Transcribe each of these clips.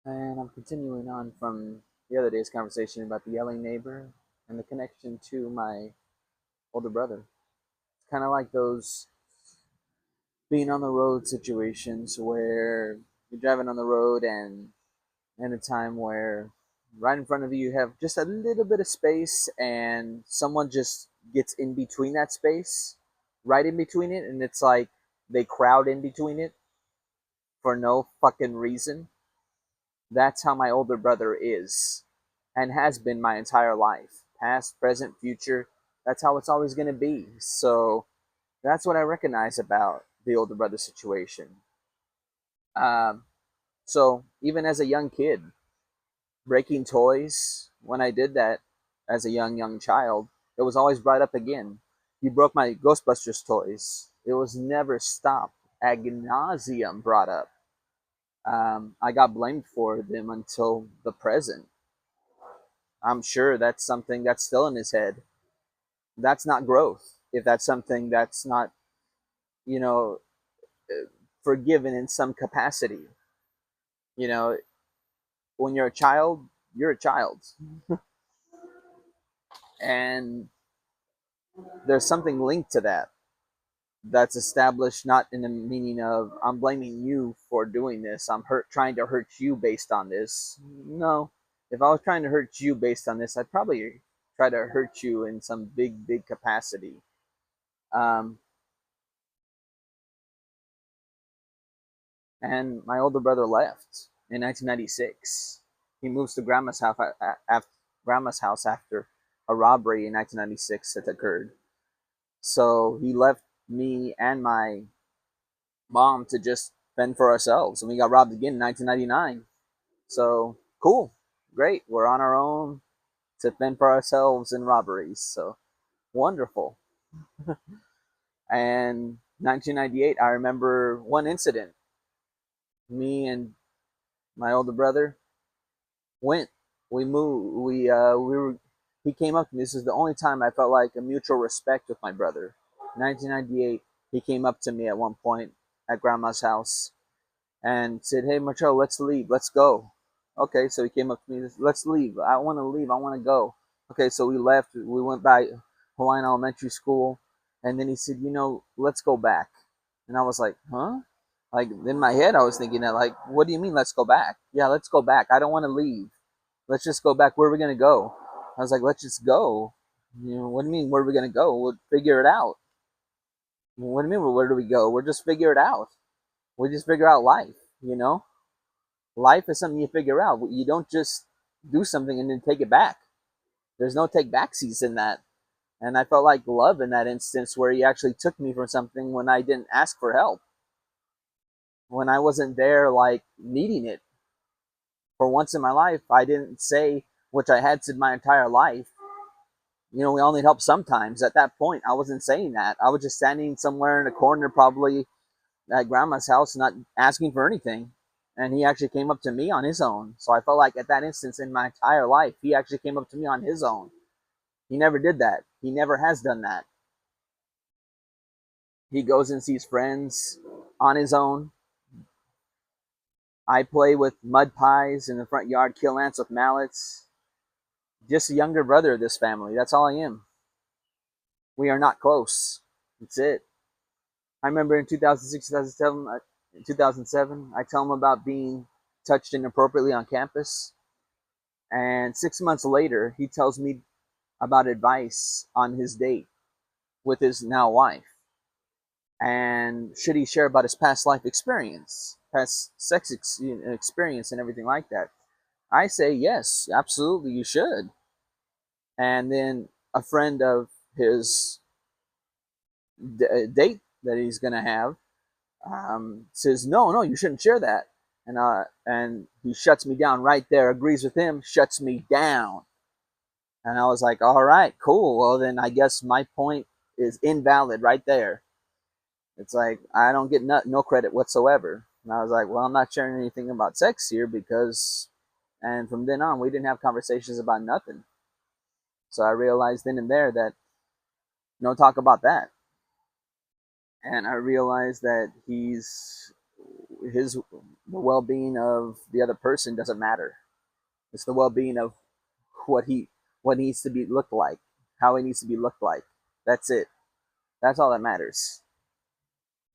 And I'm continuing on from the other day's conversation about the yelling neighbor and the connection to my older brother. It's kind of like those being on the road situations where you're driving on the road and in a time where right in front of you have just a little bit of space and someone just gets in between that space, right in between it, and it's like they crowd in between it for no fucking reason. That's how my older brother is and has been my entire life. Past, present, future. That's how it's always going to be. So that's what I recognize about the older brother situation. Um, so even as a young kid, breaking toys, when I did that as a young child, it was always brought up again. You broke my Ghostbusters toys. It was never stopped. Ad nauseum brought up. I got blamed for them until the present. I'm sure that's something that's still in his head. That's not growth. If that's something that's not, you know, forgiven in some capacity. You know, when you're a child, you're a child. And there's something linked to that that's established not in the meaning of I'm blaming you for doing this. I'm trying to hurt you based on this. No. If I was trying to hurt you based on this, I'd probably try to hurt you in some big capacity. Um, and my older brother left in 1996. He moves to grandma's house after a robbery in 1996 that occurred. So he left me and my mom to just fend for ourselves, and we got robbed again in 1999. So cool, great. We're on our own to fend for ourselves in robberies. So wonderful. And 1998, I remember one incident. Me and my older brother went. We moved. We were. He came up to me. This is the only time I felt like a mutual respect with my brother. 1998. He came up to me at one point at grandma's house and said, "Hey, Marcello, let's leave. Let's go." Okay, so he came up to me. Let's leave. I want to leave. I want to go. Okay, so we left. We went by Hawaiian Elementary School, and then he said, let's go back. And I was like, huh? Like in my head, I was thinking that, like, what do you mean, let's go back? Yeah, let's go back. I don't want to leave. Let's just go back. Where are we gonna go? I was like, let's just go. What do you mean? Where are we gonna go? We'll figure it out. What do you mean? Where do we go? We'll just figure it out. We just figure out life. You know, life is something you figure out. You don't just do something and then take it back. There's no take backsies in that. And I felt like love in that instance where he actually took me for something when I didn't ask for help, when I wasn't there, like needing it. For once in my life, I didn't say, which I had said my entire life, we all need help sometimes. At that point, I wasn't saying that. I was just standing somewhere in a corner, probably at grandma's house, not asking for anything. And he actually came up to me on his own. So I felt like at that instance in my entire life, he actually came up to me on his own. He never did that. He never has done that. He goes and sees friends on his own. I play with mud pies in the front yard, kill ants with mallets. Just a younger brother of this family. That's all I am. We are not close. That's it. I remember in 2006, 2007, I tell him about being touched inappropriately on campus. And 6 months later, he tells me about advice on his date with his now wife. And should he share about his past life experience, past experience, and everything like that? I say yes, absolutely, you should. And then a friend of his date that he's going to have says, no, you shouldn't share that. And he shuts me down right there, agrees with him, shuts me down. And I was like, all right, cool. Well, then I guess my point is invalid right there. It's like, I don't get no credit whatsoever. And I was like, well, I'm not sharing anything about sex here because, and from then on, we didn't have conversations about nothing. So I realized then and there that no talk about that. And I realized that his the well-being of the other person doesn't matter. It's the well-being of what he what needs to be looked like, how he needs to be looked like. That's it. That's all that matters.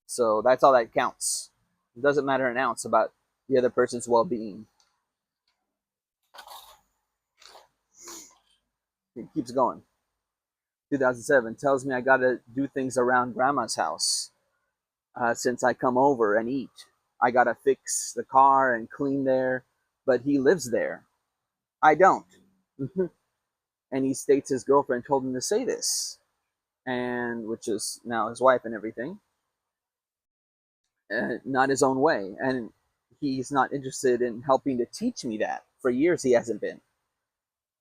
So that's all that counts. It doesn't matter an ounce about the other person's well-being. It keeps going. 2007 tells me I gotta do things around grandma's house since I come over and eat. I gotta fix the car and clean there, but he lives there. I don't. And he states his girlfriend told him to say this, and which is now his wife and everything, not his own way. And he's not interested in helping to teach me that. For years, he hasn't been.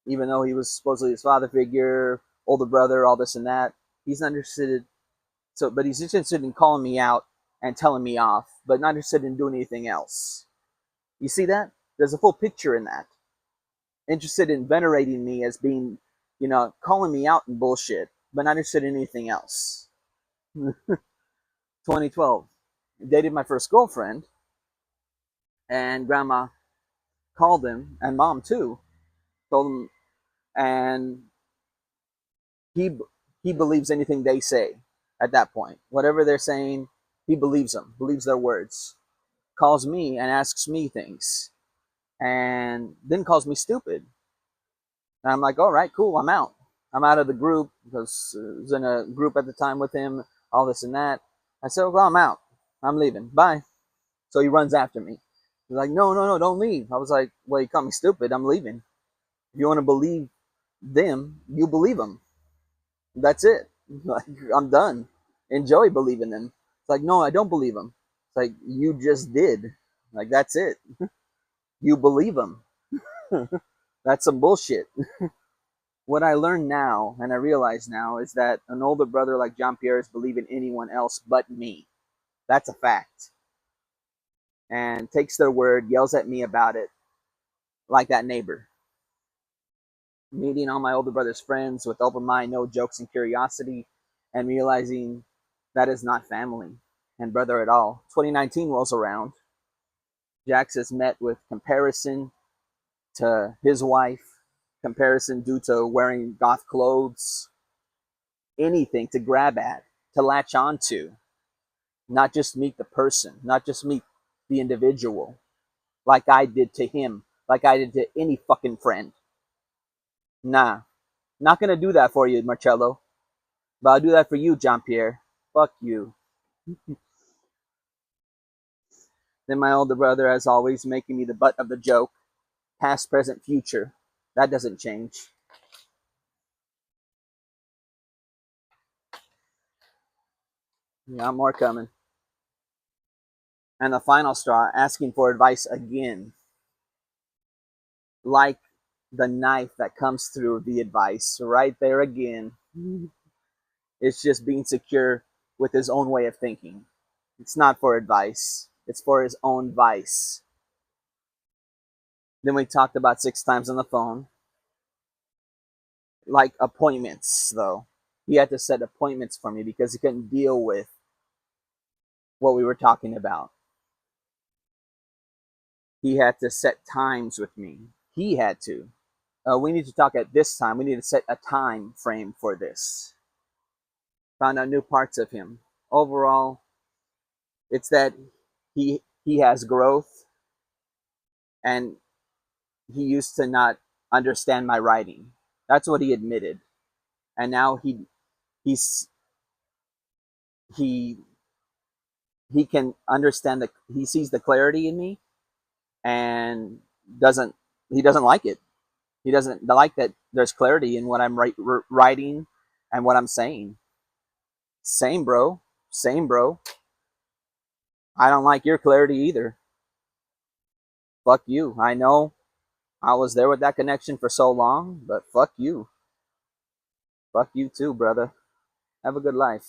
Even though he was supposedly his father figure, older brother, all this and that, he's not interested. So, but he's interested in calling me out and telling me off, but not interested in doing anything else. You see that? There's a full picture in that. Interested in venerating me as being, calling me out in bullshit, but not interested in anything else. 2012, dated my first girlfriend, and grandma called him, and mom too, told him, and he he believes anything they say at that point. Whatever they're saying, he believes them, believes their words. Calls me and asks me things, and then calls me stupid. And I'm like, all right, cool, I'm out. I'm out of the group because I was in a group at the time with him, all this and that. I said, well, I'm out. I'm leaving. Bye. So he runs after me. He's like, no, no, no, don't leave. I was like, well, you call me stupid. I'm leaving. If you want to believe them, you believe them. That's it. Like, I'm done. Enjoy believing them. It's like, no, I don't believe them. It's like, you just did. Like, that's it. You believe them. That's some bullshit. What I learn now, and I realize now, is that an older brother like Jean Pierre is believing anyone else but me. That's a fact. And takes their word, yells at me about it, like that neighbor. Meeting all my older brother's friends with open mind, no jokes and curiosity, and realizing that is not family and brother at all. 2019 rolls around. Jax is met with comparison to his wife, comparison due to wearing goth clothes, anything to grab at, to latch onto, not just meet the person, not just meet the individual, like I did to him, like I did to any fucking friend. Nah, not gonna do that for you, Marcello. But I'll do that for you, Jean Pierre. Fuck you. Then my older brother, as always, making me the butt of the joke. Past, present, future. That doesn't change. Yeah, more coming. And the final straw, asking for advice again. Like the knife that comes through the advice. Right there again. It's just being secure with his own way of thinking. It's not for advice. It's for his own vice. Then we talked about 6 times on the phone. Like appointments, though. He had to set appointments for me because he couldn't deal with what we were talking about. He had to set times with me. He had to. We need to talk at this time. We need to set a time frame for this. Found out new parts of him. Overall, it's that he has growth, and he used to not understand my writing. That's what he admitted. And now he's he he can understand the he sees the clarity in me, and doesn't he doesn't like it. He doesn't like that there's clarity in what I'm writing and what I'm saying. Same, bro. Same, bro. I don't like your clarity either. Fuck you. I know I was there with that connection for so long, but fuck you. Fuck you too, brother. Have a good life.